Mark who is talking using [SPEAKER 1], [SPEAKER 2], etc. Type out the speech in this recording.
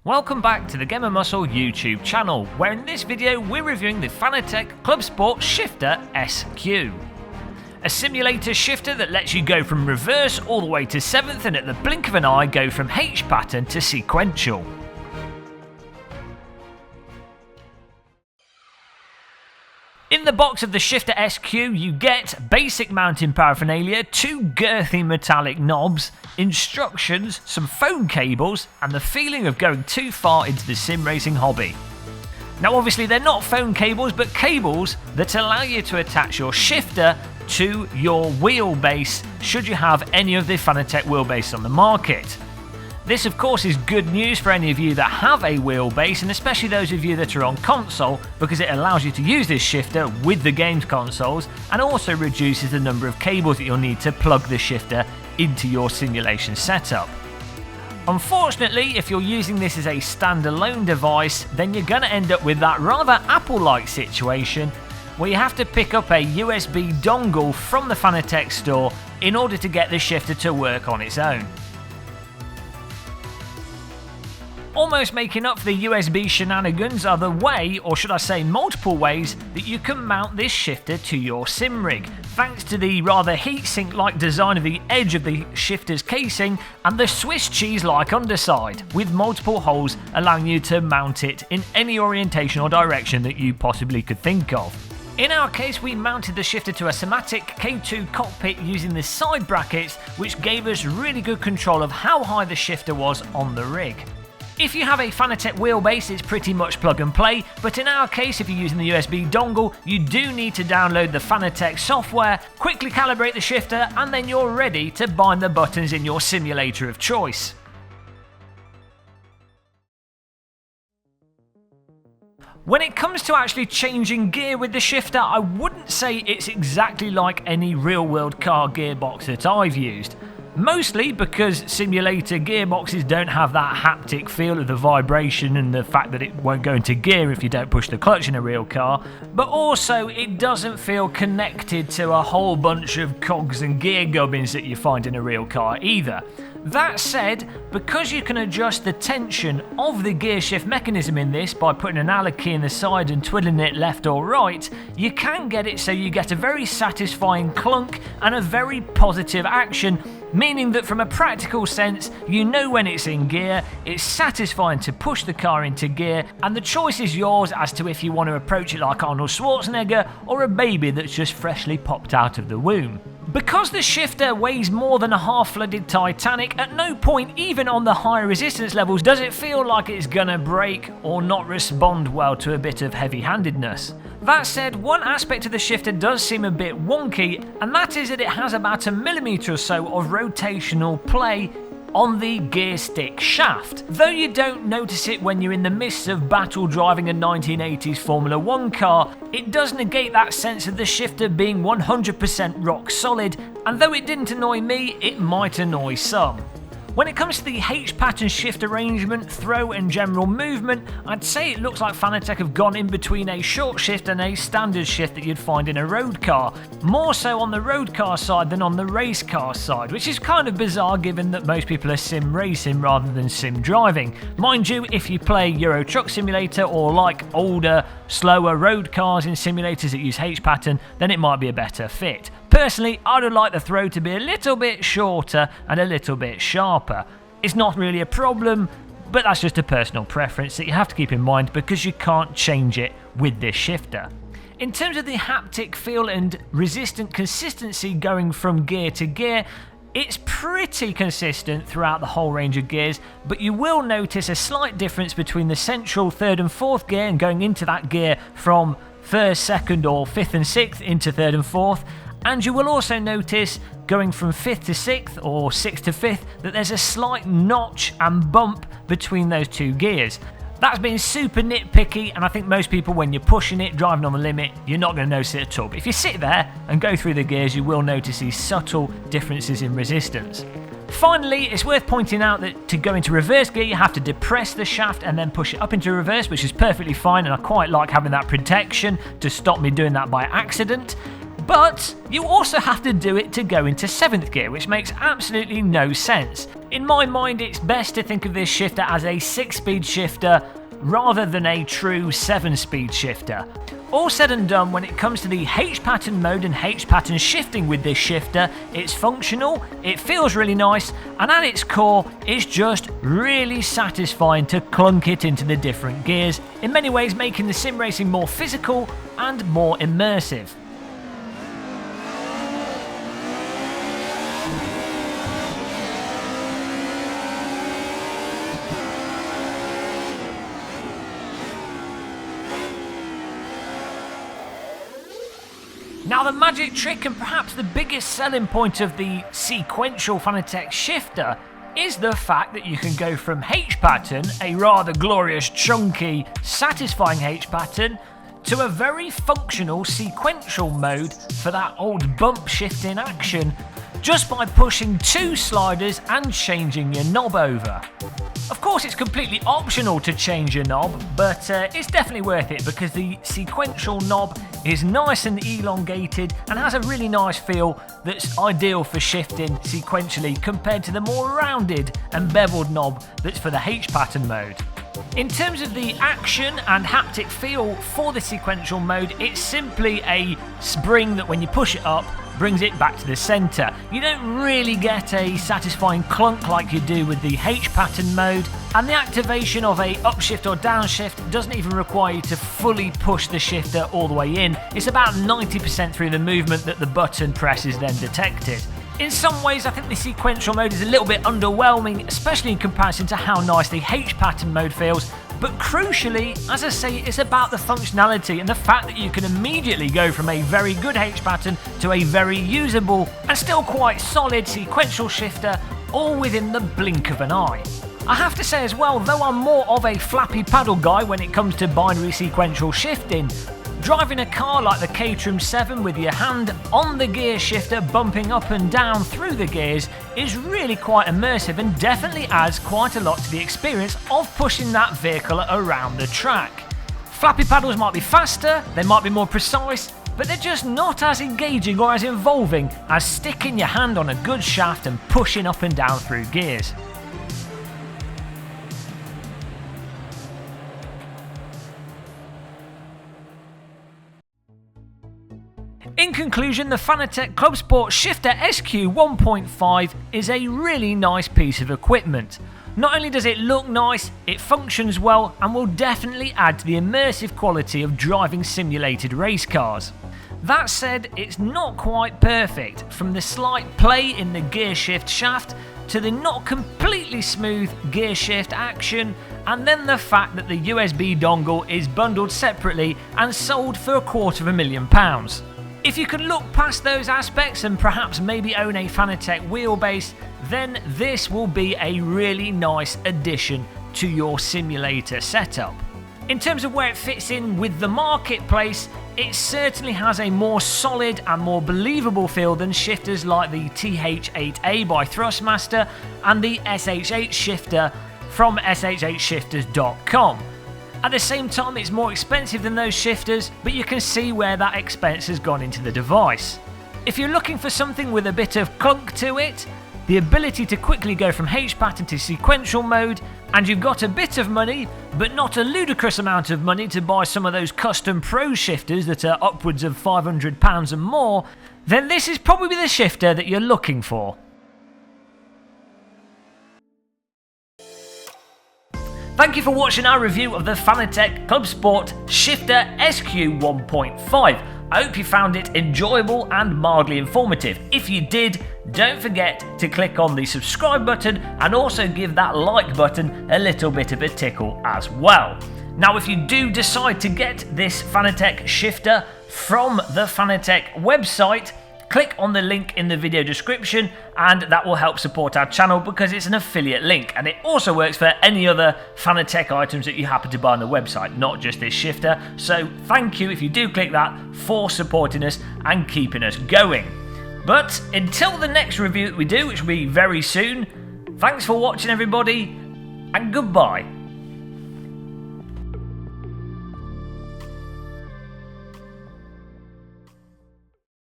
[SPEAKER 1] Welcome back to the Gamer Muscle YouTube channel, where in this video we're reviewing the Fanatec ClubSport Shifter SQ. A simulator shifter that lets you go from reverse all the way to 7th and at the blink of an eye go from H pattern to sequential. In the box of the Shifter SQ you get basic mounting paraphernalia, 2 girthy metallic knobs, instructions, some phone cables and the feeling of going too far into the sim racing hobby. Now obviously they're not phone cables but cables that allow you to attach your shifter to your wheelbase should you have any of the Fanatec wheelbase on the market. This of course is good news for any of you that have a wheelbase, and especially those of you that are on console, because it allows you to use this shifter with the games consoles and also reduces the number of cables that you'll need to plug the shifter into your simulation setup. Unfortunately, if you're using this as a standalone device, then you're going to end up with that rather Apple-like situation where you have to pick up a USB dongle from the Fanatec store in order to get the shifter to work on its own. Almost making up for the USB shenanigans are the way, or should I say multiple ways, that you can mount this shifter to your sim rig, thanks to the rather heatsink-like design of the edge of the shifter's casing and the Swiss cheese-like underside, with multiple holes allowing you to mount it in any orientation or direction that you possibly could think of. In our case, we mounted the shifter to a Fanatec K2 cockpit using the side brackets, which gave us really good control of how high the shifter was on the rig. If you have a Fanatec wheelbase, it's pretty much plug and play, but in our case, if you're using the USB dongle, you do need to download the Fanatec software, quickly calibrate the shifter, and then you're ready to bind the buttons in your simulator of choice. When it comes to actually changing gear with the shifter, I wouldn't say it's exactly like any real-world car gearbox that I've used. Mostly because simulator gearboxes don't have that haptic feel of the vibration and the fact that it won't go into gear if you don't push the clutch in a real car, but also it doesn't feel connected to a whole bunch of cogs and gear gubbins that you find in a real car either. That said, because you can adjust the tension of the gear shift mechanism in this by putting an Allen key in the side and twiddling it left or right, you can get it so you get a very satisfying clunk and a very positive action, meaning that from a practical sense, you know when it's in gear, it's satisfying to push the car into gear, and the choice is yours as to if you want to approach it like Arnold Schwarzenegger or a baby that's just freshly popped out of the womb. Because the shifter weighs more than a half-flooded Titanic, at no point, even on the higher resistance levels, does it feel like it's gonna break or not respond well to a bit of heavy-handedness. That said, one aspect of the shifter does seem a bit wonky, and that is that it has about a millimetre or so of rotational play on the gear stick shaft. Though you don't notice it when you're in the midst of battle driving a 1980s Formula 1 car, it does negate that sense of the shifter being 100% rock solid, and though it didn't annoy me, it might annoy some. When it comes to the H-pattern shift arrangement, throw and general movement, I'd say it looks like Fanatec have gone in between a short shift and a standard shift that you'd find in a road car. More so on the road car side than on the race car side, which is kind of bizarre given that most people are sim racing rather than sim driving. Mind you, if you play Euro Truck Simulator or like older, slower road cars in simulators that use H-pattern, then it might be a better fit. Personally, I would like the throw to be a little bit shorter and a little bit sharper. It's not really a problem, but that's just a personal preference that you have to keep in mind because you can't change it with this shifter. In terms of the haptic feel and resistant consistency going from gear to gear, it's pretty consistent throughout the whole range of gears, but you will notice a slight difference between the central 3rd and 4th gear and going into that gear from 1st, 2nd or 5th and 6th into 3rd and 4th. And you will also notice, going from 5th to 6th or 6th to 5th, that there's a slight notch and bump between those two gears. That's been super nitpicky, and I think most people, when you're pushing it, driving on the limit, you're not going to notice it at all. But if you sit there and go through the gears, you will notice these subtle differences in resistance. Finally, it's worth pointing out that to go into reverse gear, you have to depress the shaft and then push it up into reverse, which is perfectly fine, and I quite like having that protection to stop me doing that by accident. But you also have to do it to go into 7th gear, which makes absolutely no sense. In my mind, it's best to think of this shifter as a 6-speed shifter rather than a true 7-speed shifter. All said and done, when it comes to the H-pattern mode and H-pattern shifting with this shifter, it's functional, it feels really nice, and at its core, it's just really satisfying to clunk it into the different gears, in many ways making the sim racing more physical and more immersive. Now the magic trick and perhaps the biggest selling point of the sequential Fanatec shifter is the fact that you can go from H-pattern, a rather glorious, chunky, satisfying H-pattern, to a very functional sequential mode for that old bump shifting action, just by pushing 2 sliders and changing your knob over. Of course, it's completely optional to change your knob, but it's definitely worth it because the sequential knob is nice and elongated and has a really nice feel that's ideal for shifting sequentially compared to the more rounded and beveled knob that's for the H-pattern mode. In terms of the action and haptic feel for the sequential mode, it's simply a spring that when you push it up, brings it back to the centre. You don't really get a satisfying clunk like you do with the H-pattern mode, and the activation of a upshift or downshift doesn't even require you to fully push the shifter all the way in. It's about 90% through the movement that the button press is then detected. In some ways, I think the sequential mode is a little bit underwhelming, especially in comparison to how nice the H-pattern mode feels. But crucially, as I say, it's about the functionality and the fact that you can immediately go from a very good H-pattern to a very usable and still quite solid sequential shifter, all within the blink of an eye. I have to say as well, though I'm more of a flappy paddle guy when it comes to binary sequential shifting, driving a car like the Caterham 7 with your hand on the gear shifter bumping up and down through the gears is really quite immersive and definitely adds quite a lot to the experience of pushing that vehicle around the track. Flappy paddles might be faster, they might be more precise, but they're just not as engaging or as involving as sticking your hand on a good shaft and pushing up and down through gears. In conclusion, the Fanatec ClubSport Shifter SQ 1.5 is a really nice piece of equipment. Not only does it look nice, it functions well and will definitely add to the immersive quality of driving simulated race cars. That said, it's not quite perfect, from the slight play in the gear shift shaft to the not completely smooth gear shift action, and then the fact that the USB dongle is bundled separately and sold for £250,000. If you can look past those aspects and perhaps maybe own a Fanatec wheelbase, then this will be a really nice addition to your simulator setup. In terms of where it fits in with the marketplace, it certainly has a more solid and more believable feel than shifters like the TH8A by Thrustmaster and the SH8 shifter from shhshifters.com. At the same time, it's more expensive than those shifters, but you can see where that expense has gone into the device. If you're looking for something with a bit of clunk to it, the ability to quickly go from H-pattern to sequential mode, and you've got a bit of money, but not a ludicrous amount of money to buy some of those custom pro shifters that are upwards of £500 and more, then this is probably the shifter that you're looking for. Thank you for watching our review of the Fanatec ClubSport Shifter SQ 1.5. I hope you found it enjoyable and mildly informative. If you did, don't forget to click on the subscribe button and also give that like button a little bit of a tickle as well. Now, if you do decide to get this Fanatec shifter from the Fanatec website, click on the link in the video description and that will help support our channel because it's an affiliate link, and it also works for any other Fanatec items that you happen to buy on the website, not just this shifter. So thank you if you do click that for supporting us and keeping us going. But until the next review that we do, which will be very soon, thanks for watching everybody and goodbye.